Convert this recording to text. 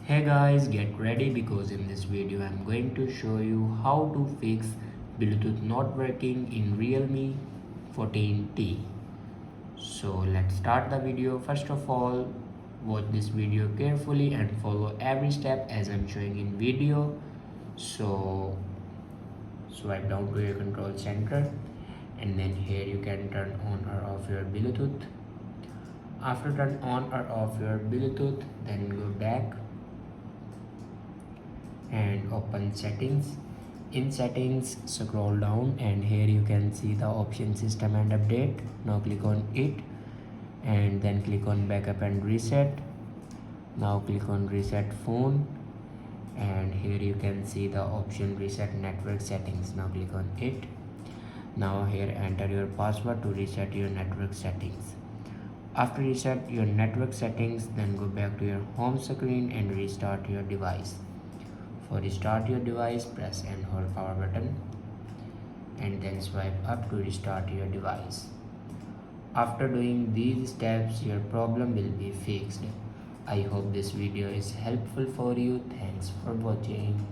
Hey guys, get ready because in this video I'm going to show you how to fix Bluetooth not working in Realme 14T. So let's start the video. First of all, watch this video carefully and follow every step as I'm showing in video. So swipe down to your control center and then here you can turn on or off your Bluetooth. After turn on or off your Bluetooth, then go back and open settings. In settings, scroll down and here you can see the option system and update. Now click on it and then click on backup and reset. Now click on reset phone and here you can see the option reset network settings. Now click on it. Now here enter your password to reset your network settings. After reset your network settings, then go back to your home screen and restart your device. For restart your device, press and hold power button and then swipe up to restart your device. After doing these steps, your problem will be fixed. I hope this video is helpful for you. Thanks for watching.